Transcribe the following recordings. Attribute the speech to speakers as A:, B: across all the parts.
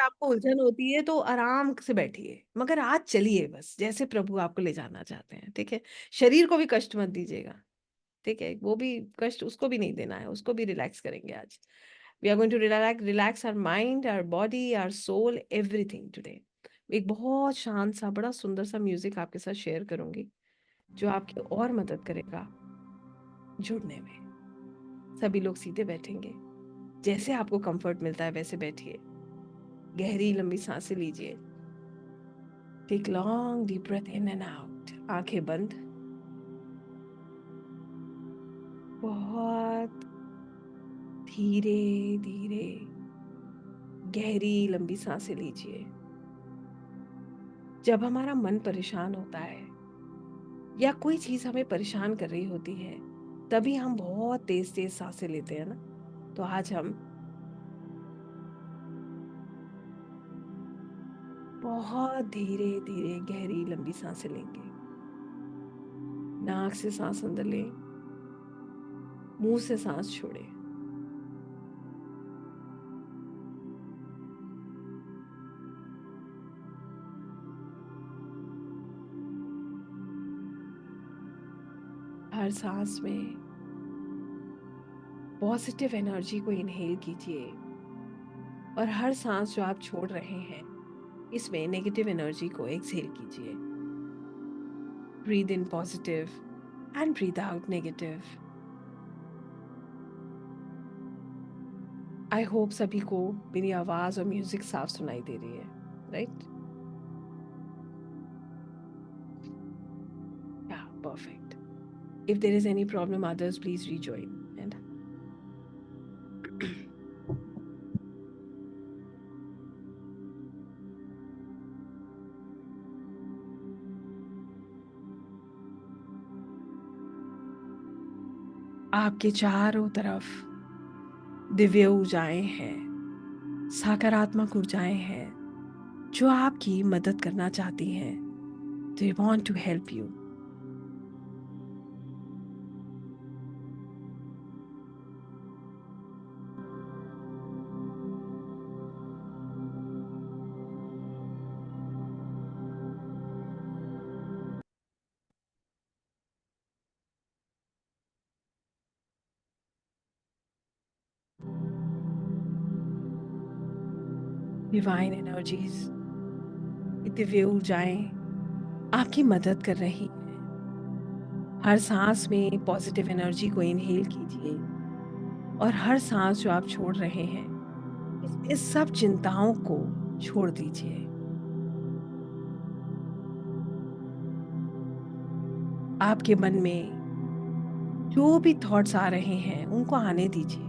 A: आपको उलझन होती है तो आराम से बैठिए, मगर आज चलिए बस, जैसे प्रभु आपको ले जाना चाहते हैं, ठीक है? शरीर को भी कष्ट मत दीजिएगा, ठीक है? वो भी कष्ट उसको भी नहीं देना है, उसको भी रिलैक्स करेंगे आज। We are going to relax our mind, our body, our soul, everything today. एक बहुत शांत सा, बड़ा सुंदर सा म्यूज़िक आपके साथ शेयर करूँगी, जो आपकी और मदद करेगा जुड़ने में। सभी लोग सीधे बैठेंगे, जैसे आपको कंफर्ट मिलता है वैसे बैठिए। गहरी लंबी सांसें लीजिए। Take long deep breath in and out. आंखें बंद। बहुत धीरे धीरे गहरी लंबी सांसें लीजिए। जब हमारा मन परेशान होता है या कोई चीज हमें परेशान कर रही होती है, तभी हम बहुत तेज तेज सांसें लेते हैं ना। तो आज हम बहुत धीरे धीरे गहरी लंबी सांसें लेंगे। नाक से सांस अंदर लें, मुंह से सांस छोड़ें। हर सांस में पॉजिटिव एनर्जी को इनहेल कीजिए और हर सांस जो आप छोड़ रहे हैं, इसमें नेगेटिव एनर्जी को एक्सहेल कीजिए। Breathe in positive and breathe out negative. I hope सभी को मेरी आवाज और म्यूजिक साफ सुनाई दे रही है, राइट? या perfect. If there is any problem others please rejoin and आपके चारों तरफ दिव्य ऊर्जाएं हैं, सकारात्मक ऊर्जाएं हैं जो आपकी मदद करना चाहती हैं। They want to help you. Divine energies, दिव्य ऊर्जाएं आपकी मदद कर रही हैं। हर सांस में पॉजिटिव एनर्जी को इनहेल कीजिए और हर सांस जो आप छोड़ रहे हैं, इस सब चिंताओं को छोड़ दीजिए। आपके मन में जो भी थॉट्स आ रहे हैं उनको आने दीजिए।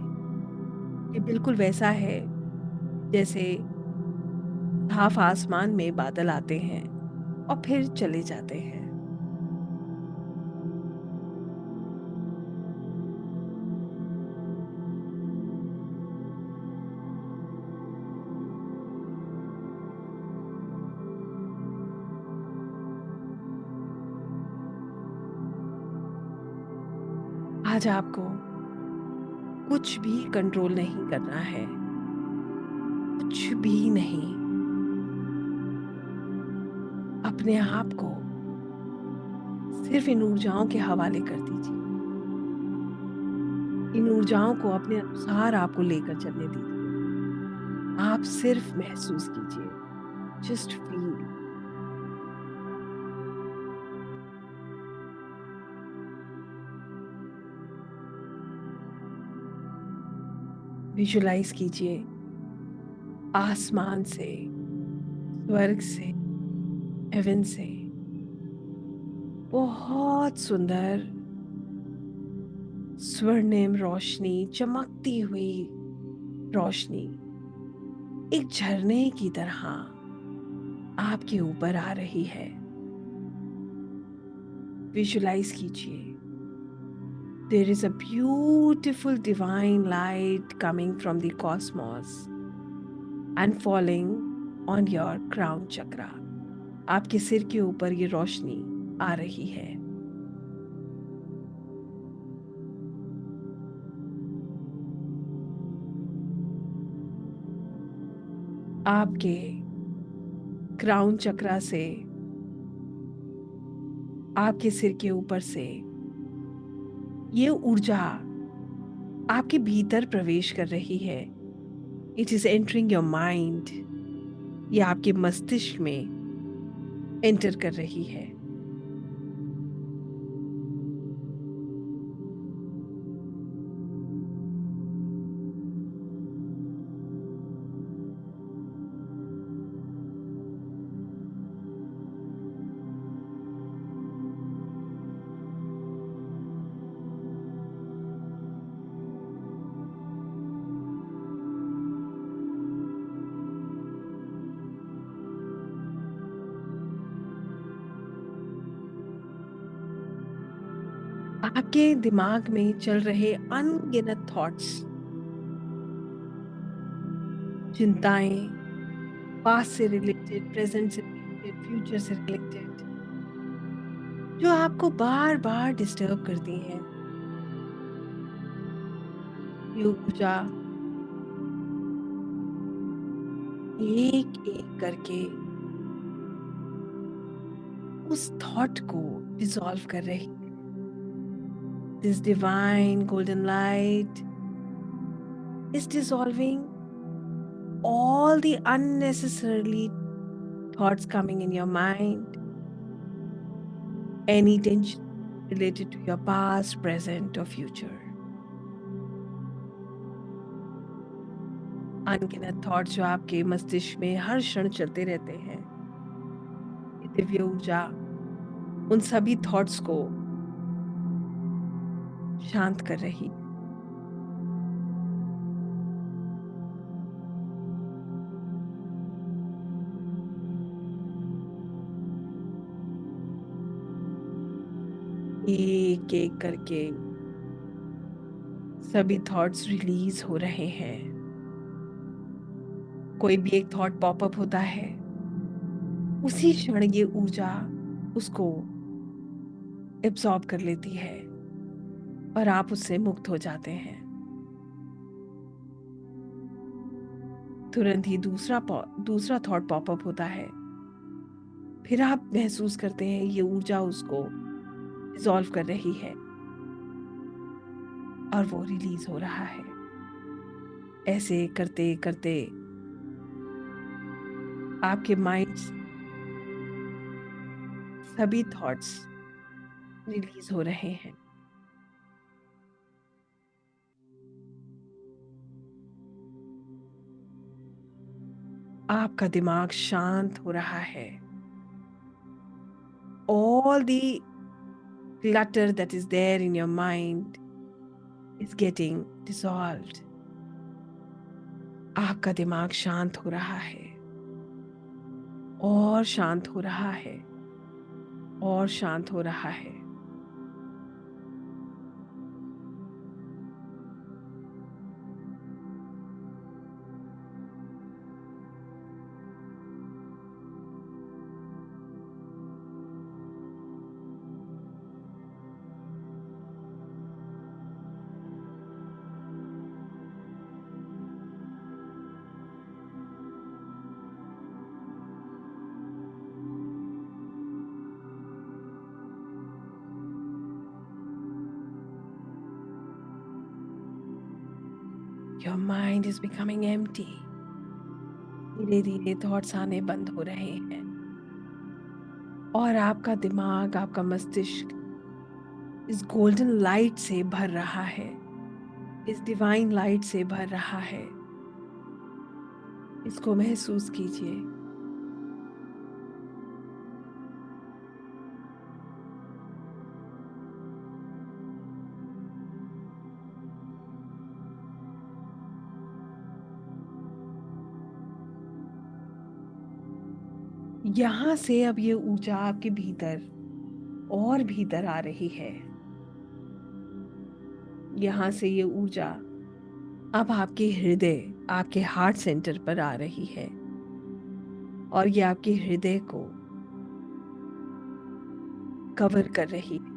A: ये बिल्कुल वैसा है जैसे साफ आसमान में बादल आते हैं और फिर चले जाते हैं। आज आपको कुछ भी कंट्रोल नहीं करना है, कुछ भी नहीं। अपने आप को सिर्फ इन ऊर्जाओं के हवाले कर दीजिए। इन ऊर्जाओं को अपने अनुसार आपको लेकर चलने दीजिए। आप सिर्फ महसूस कीजिए, जस्ट फील। विजुलाइज कीजिए आसमान से, स्वर्ग से, हेवन से बहुत सुंदर स्वर्णिम रोशनी, चमकती हुई रोशनी एक झरने की तरह आपके ऊपर आ रही है। विजुलाइज कीजिए, there is a beautiful divine light coming from the cosmos and falling on your crown chakra. आपके सिर के ऊपर ये रोशनी आ रही है। आपके क्राउन चक्रा से, आपके सिर के ऊपर से ये ऊर्जा आपके भीतर प्रवेश कर रही है। It is entering your mind. ये आपके मस्तिष्क में एंटर कर रही है। आपके दिमाग में चल रहे अनगिनत थॉट्स, चिंताएं, पास्ट से रिलेटेड, प्रेजेंट से रिलेटेड, फ्यूचर से रिलेटेड, जो आपको बार बार डिस्टर्ब करती हैं, ये ऊर्जा एक एक करके उस थॉट को डिसॉल्व कर रही है। This divine golden light is dissolving all the unnecessarily thoughts coming in your mind, any tension related to your past, present, or future. अनगिनत थॉट्स जो आपके मस्तिष्क में हर क्षण चलते रहते हैं, ये दिव्य ऊर्जा उन सभी थॉट्स को शांत कर रही है। एक एक करके सभी थॉट्स रिलीज हो रहे हैं। कोई भी एक थॉट पॉपअप होता है, उसी क्षण ये ऊर्जा उसको एब्सॉर्ब कर लेती है और आप उससे मुक्त हो जाते हैं। तुरंत ही दूसरा थॉट पॉपअप होता है। फिर आप महसूस करते हैं ये ऊर्जा उसको डिसॉल्व कर रही है और वो रिलीज हो रहा है। ऐसे करते करते आपके माइंड सभी थॉट्स रिलीज हो रहे हैं। आपका दिमाग शांत हो रहा है। All the clutter that is there in your mind is getting dissolved. आपका दिमाग शांत हो रहा है और शांत हो रहा है और शांत हो रहा है। Your mind is becoming empty. धीरे धीरे थॉट्स आने बंद हो रहे हैं और आपका दिमाग, आपका मस्तिष्क इस गोल्डन लाइट से भर रहा है, इस डिवाइन लाइट से भर रहा है। इसको महसूस कीजिए। यहां से अब ये ऊर्जा आपके भीतर और भीतर आ रही है। यहां से ये ऊर्जा अब आपके हृदय, आपके हार्ट सेंटर पर आ रही है और ये आपके हृदय को कवर कर रही है।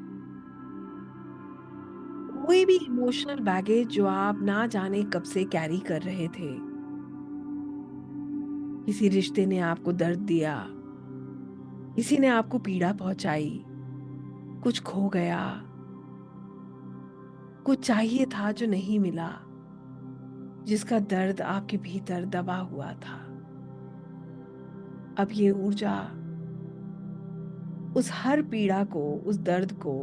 A: कोई भी इमोशनल बैगेज जो आप ना जाने कब से कैरी कर रहे थे, किसी रिश्ते ने आपको दर्द दिया, किसी ने आपको पीड़ा पहुंचाई, कुछ खो गया, कुछ चाहिए था जो नहीं मिला, जिसका दर्द आपके भीतर दबा हुआ था। अब ये ऊर्जा उस हर पीड़ा को, उस दर्द को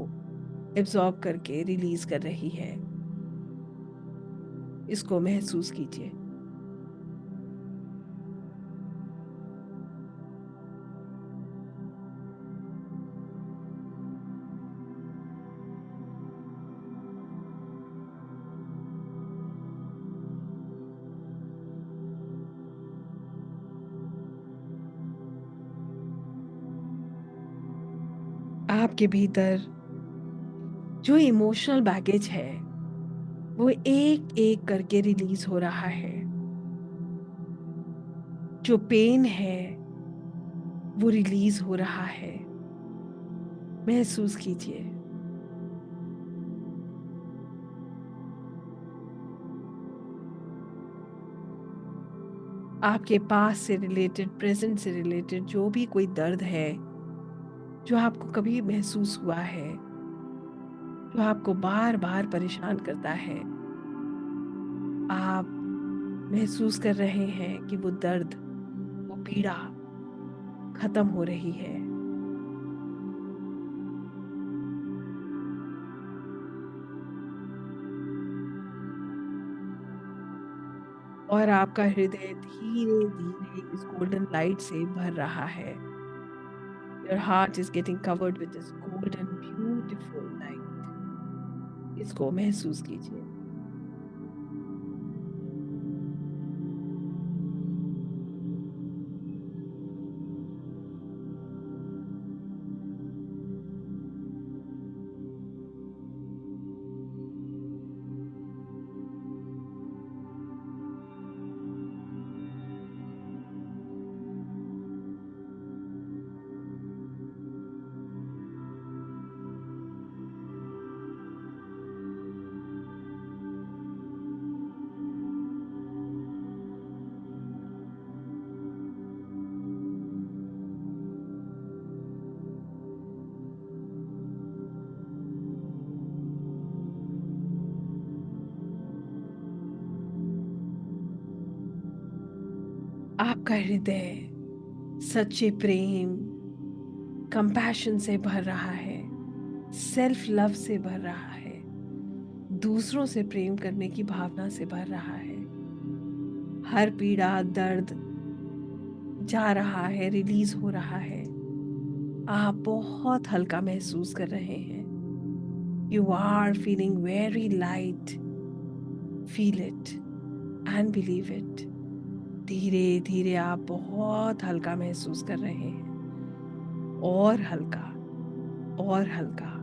A: एब्जॉर्ब करके रिलीज कर रही है। इसको महसूस कीजिए। आपके भीतर जो इमोशनल बैगेज है वो एक एक करके रिलीज हो रहा है। जो पेन है वो रिलीज हो रहा है। महसूस कीजिए। आपके पास से रिलेटेड, प्रेजेंट से रिलेटेड जो भी कोई दर्द है जो आपको कभी महसूस हुआ है, जो आपको बार बार परेशान करता है, आप महसूस कर रहे हैं कि वो दर्द, वो पीड़ा खत्म हो रही है। और आपका हृदय धीरे धीरे इस गोल्डन लाइट से भर रहा है। Your heart is getting covered with this golden beautiful light. इसको महसूस कीजिए। आपका हृदय सच्चे प्रेम, कंपैशन से भर रहा है, सेल्फ लव से भर रहा है, दूसरों से प्रेम करने की भावना से भर रहा है। हर पीड़ा, दर्द जा रहा है, रिलीज हो रहा है। आप बहुत हल्का महसूस कर रहे हैं। You are feeling very light. Feel it and believe it. धीरे धीरे आप बहुत हल्का महसूस कर रहे हैं। और हल्का, और हल्का।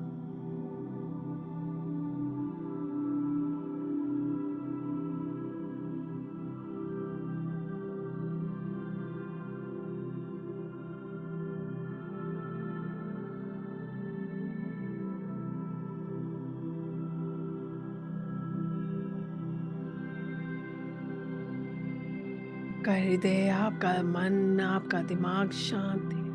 A: आपका हृदय, आपका मन, आपका दिमाग शांत है।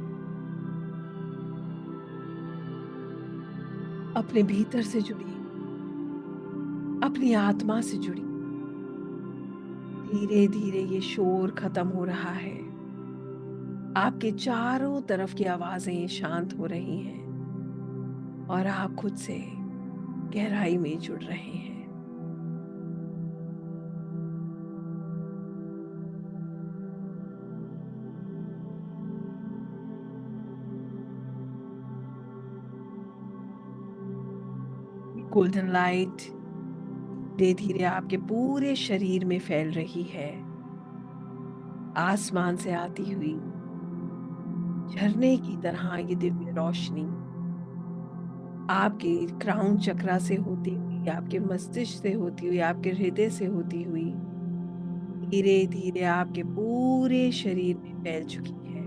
A: अपने भीतर से जुड़ी, अपनी आत्मा से जुड़ी। धीरे धीरे ये शोर खत्म हो रहा है। आपके चारों तरफ की आवाजें शांत हो रही हैं और आप खुद से गहराई में जुड़ रहे हैं। गोल्डन लाइट धीरे धीरे आपके पूरे शरीर में फैल रही है। आसमान से आती हुई झरने की तरह ये दिव्य रोशनी आपके क्राउन चक्रा से होती हुई, आपके मस्तिष्क से होती हुई, आपके हृदय से होती हुई धीरे धीरे आपके पूरे शरीर में फैल चुकी है।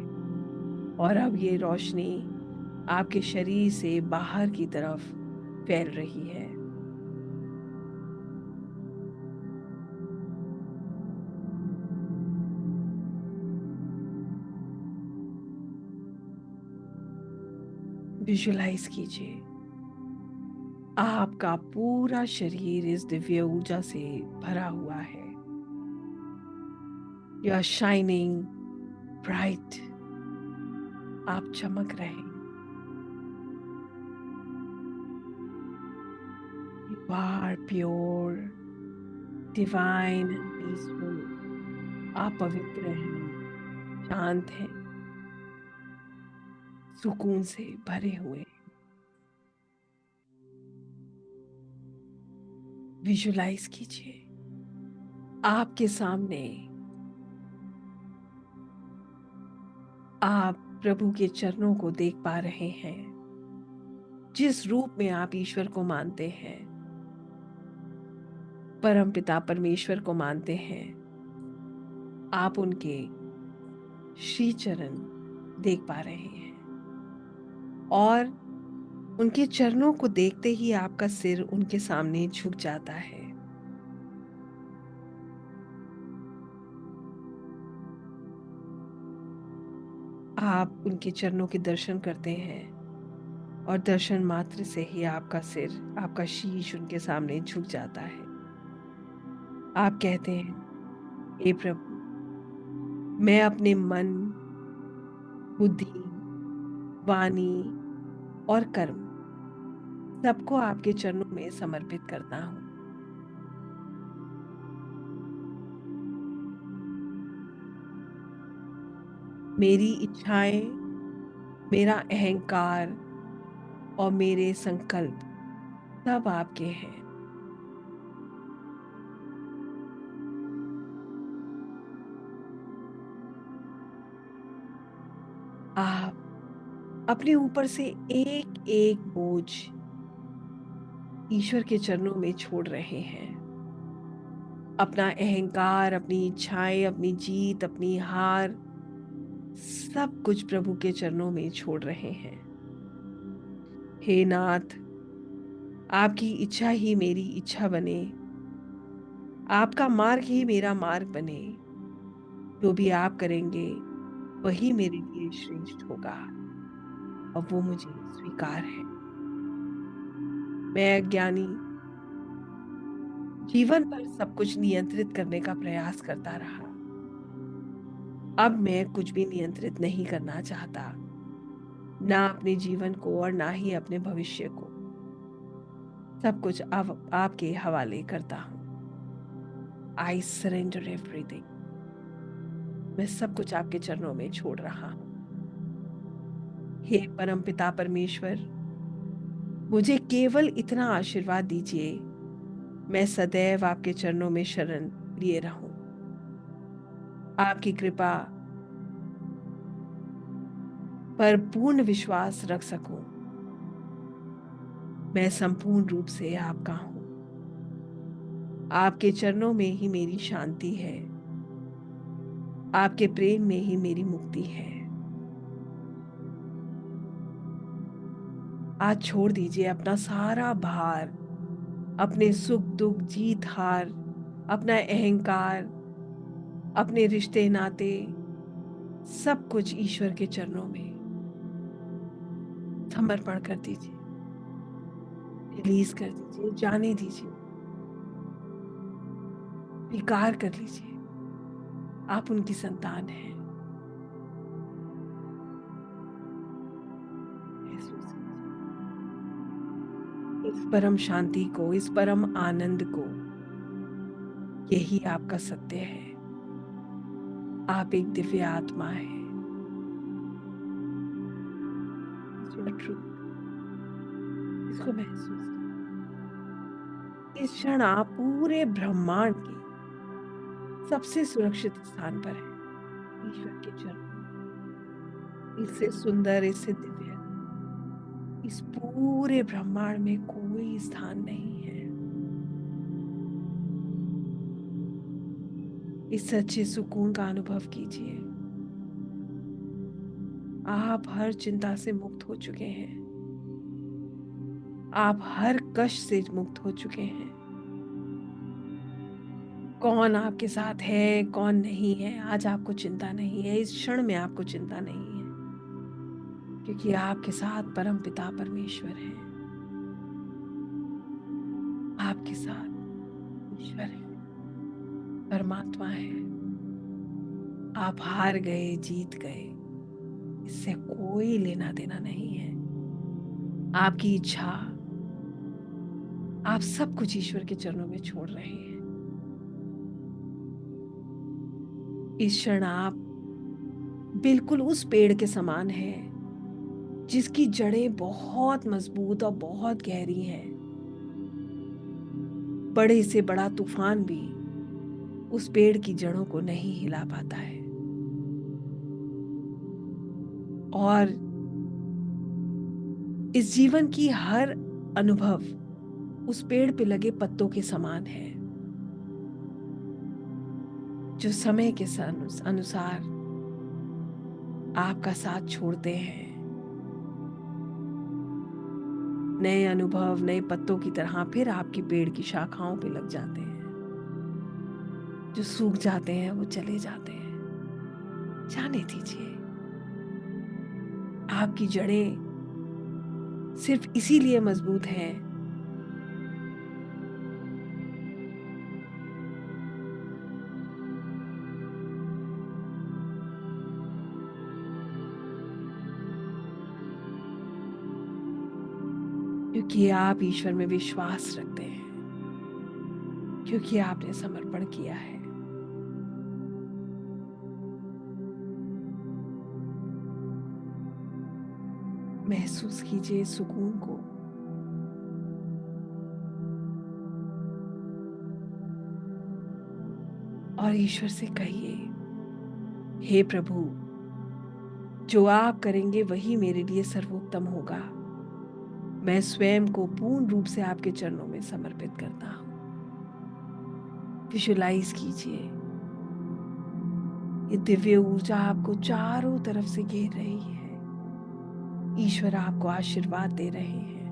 A: और अब ये रोशनी आपके शरीर से बाहर की तरफ फैल रही है। विजुलाइज कीजिए आपका पूरा शरीर इस दिव्य ऊर्जा से भरा हुआ है। You are shining bright. आप चमक रहे हैं। You are pure, divine and peaceful. आप पवित्र हैं, शांत हैं, सुकून से भरे हुए। विजुलाइज कीजिए आपके सामने आप प्रभु के चरणों को देख पा रहे हैं। जिस रूप में आप ईश्वर को मानते हैं, परम पिता परमेश्वर को मानते हैं, आप उनके श्री चरण देख पा रहे हैं। और उनके चरणों को देखते ही आपका सिर उनके सामने झुक जाता है। आप उनके चरणों के दर्शन करते हैं और दर्शन मात्र से ही आपका सिर, आपका शीश उनके सामने झुक जाता है। आप कहते हैं, हे प्रभु, मैं अपने मन, बुद्धि, वाणी और कर्म सबको आपके चरणों में समर्पित करता हूँ। मेरी इच्छाएं, मेरा अहंकार और मेरे संकल्प सब आपके हैं। आप अपने ऊपर से एक एक बोझ ईश्वर के चरणों में छोड़ रहे हैं। अपना अहंकार, अपनी इच्छाएं, अपनी जीत, अपनी हार, सब कुछ प्रभु के चरणों में छोड़ रहे हैं। हे नाथ, आपकी इच्छा ही मेरी इच्छा बने, आपका मार्ग ही मेरा मार्ग बने। जो भी आप करेंगे वही मेरे लिए श्रेष्ठ होगा और वो मुझे स्वीकार है। मैं अज्ञानी जीवन पर सब कुछ नियंत्रित करने का प्रयास करता रहा। अब मैं कुछ भी नियंत्रित नहीं करना चाहता, ना अपने जीवन को और ना ही अपने भविष्य को। सब कुछ अब आपके हवाले करता हूँ। I surrender everything. मैं सब कुछ आपके चरणों में छोड़ रहा हूँ। हे परम पिता परमेश्वर, मुझे केवल इतना आशीर्वाद दीजिए, मैं सदैव आपके चरणों में शरण लिए रहूं। आपकी कृपा पर पूर्ण विश्वास रख सकूं। मैं संपूर्ण रूप से आपका हूं। आपके चरणों में ही मेरी शांति है। आपके प्रेम में ही मेरी मुक्ति है। आज छोड़ दीजिए अपना सारा भार, अपने सुख दुख, जीत हार, अपना अहंकार, अपने रिश्ते नाते, सब कुछ ईश्वर के चरणों में समर्पण कर दीजिए। रिलीज कर दीजिए, जाने दीजिए, स्वीकार कर लीजिए आप उनकी संतान हैं। महसूस कीजिए इस परम शांति को, इस परम आनंद को। यही आपका सत्य है। आप एक दिव्य आत्मा है। इसको महसूस कीजिए। इस क्षण आप पूरे ब्रह्मांड के सबसे सुरक्षित स्थान पर हैं, ईश्वर के चरणों। इससे सुंदर, इससे दिव्य इस पूरे ब्रह्मांड में कोई स्थान नहीं है। इस सच्चे सुकून का अनुभव कीजिए। आप हर चिंता से मुक्त हो चुके हैं। आप हर कष्ट से मुक्त हो चुके हैं। कौन आपके साथ है, कौन नहीं है, आज आपको चिंता नहीं है। इस क्षण में आपको चिंता नहीं है, क्योंकि आपके साथ परम पिता परमेश्वर है, आपके साथ ईश्वर है, परमात्मा है। आप हार गए, जीत गए, इससे कोई लेना देना नहीं है। आपकी इच्छा, आप सब कुछ ईश्वर के चरणों में छोड़ रहे हैं। इस क्षण आप बिल्कुल उस पेड़ के समान हैं जिसकी जड़ें बहुत मजबूत और बहुत गहरी हैं। बड़े से बड़ा तूफान भी उस पेड़ की जड़ों को नहीं हिला पाता है। और इस जीवन की हर अनुभव उस पेड़ पे लगे पत्तों के समान है, जो समय के अनुसार आपका साथ छोड़ते हैं। नए अनुभव नए पत्तों की तरह फिर आपके पेड़ की शाखाओं पे लग जाते हैं। जो सूख जाते हैं वो चले जाते हैं, जाने दीजिए। आपकी जड़ें सिर्फ इसीलिए मजबूत हैं क्योंकि आप ईश्वर में विश्वास रखते हैं, क्योंकि आपने समर्पण किया है। महसूस कीजिए सुकून को। और ईश्वर से कहिए, हे प्रभु, जो आप करेंगे वही मेरे लिए सर्वोत्तम होगा। मैं स्वयं को पूर्ण रूप से आपके चरणों में समर्पित करता हूँ। विजुलाइज कीजिए, ये दिव्य ऊर्जा आपको चारों तरफ से घेर रही है। ईश्वर आपको आशीर्वाद दे रहे हैं।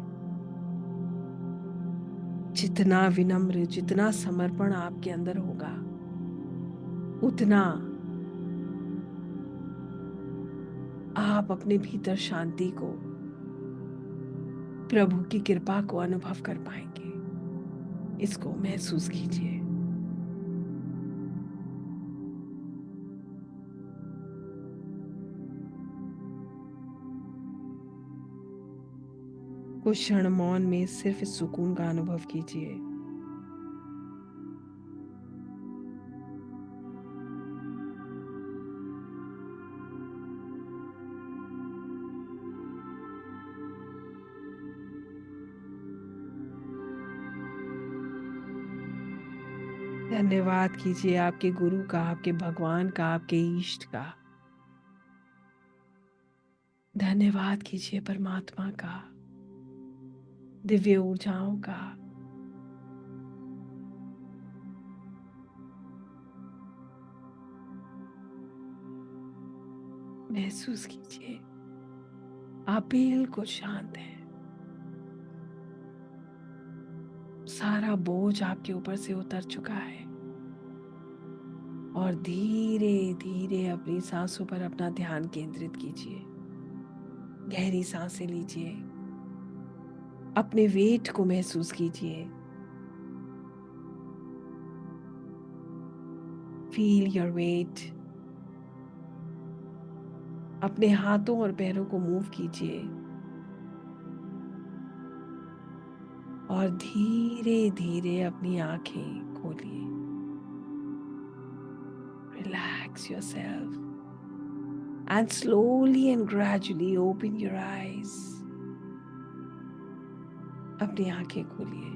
A: जितना विनम्र, जितना समर्पण आपके अंदर होगा, उतना आप अपने भीतर शांति को, प्रभु की कृपा को अनुभव कर पाएंगे। इसको महसूस कीजिए। कुछ क्षण मौन में सिर्फ इस सुकून का अनुभव कीजिए। धन्यवाद कीजिए आपके गुरु का, आपके भगवान का, आपके इष्ट का। धन्यवाद कीजिए परमात्मा का, दिव्य ऊर्जाओं का। महसूस कीजिए आप बिल्कुल शांत हैं। सारा बोझ आपके ऊपर से उतर चुका है। और धीरे धीरे अपनी सांसों पर अपना ध्यान केंद्रित कीजिए। गहरी सांसें लीजिए। अपने वेट को महसूस कीजिए। Feel your weight. अपने हाथों और पैरों को मूव कीजिए और धीरे धीरे अपनी आंखें खोलिए। Relax yourself and slowly and gradually open your eyes. अपनी आंखें खोलिए।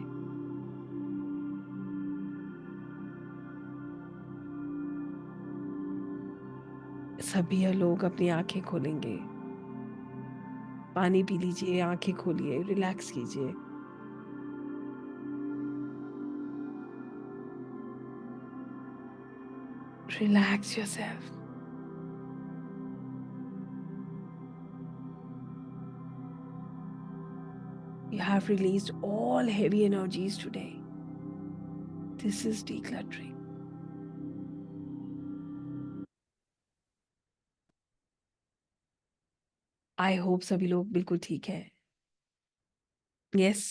A: सभी लोग अपनी आंखें खोलेंगे। पानी पी लीजिए, आंखें खोलिए, रिलैक्स कीजिए। Relax yourself. You have released all heavy energies today. This is decluttering. I hope सभी लोग बिल्कुल ठीक है। यस,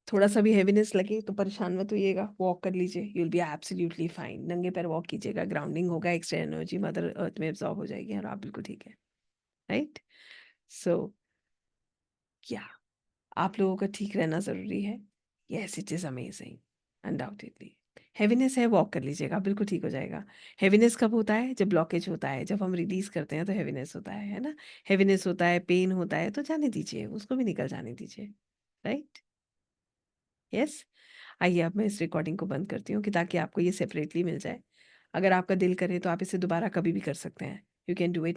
A: थोड़ा सा भी हेवीनेस लगे तो परेशान मत होइएगा, वॉक कर लीजिए, you will be absolutely fine. नंगे पैर वॉक कीजिएगा, ग्राउंडिंग होगा, एक्स्ट्रा एनर्जी मदर अर्थ में एब्जॉर्ब हो जाएगी और आप बिल्कुल ठीक है। राइट, सो क्या आप लोगों का ठीक रहना ज़रूरी है। Yes, it is amazing, undoubtedly. Heaviness है, वॉक कर लीजिएगा, बिल्कुल ठीक हो जाएगा। हेवीनेस कब होता है? जब ब्लॉकेज होता है, जब हम रिलीज़ करते हैं तो हेवीनेस होता है ना? हेवीनेस होता है, पेन होता है, तो जाने दीजिए, उसको भी निकल जाने दीजिए। राइट? यस? आइए अब मैं इस रिकॉर्डिंग को बंद करती हूँ कि ताकि आपको ये सेपरेटली मिल जाए। अगर आपका दिल करे तो आप इसे दोबारा कभी भी कर सकते हैं। You can do it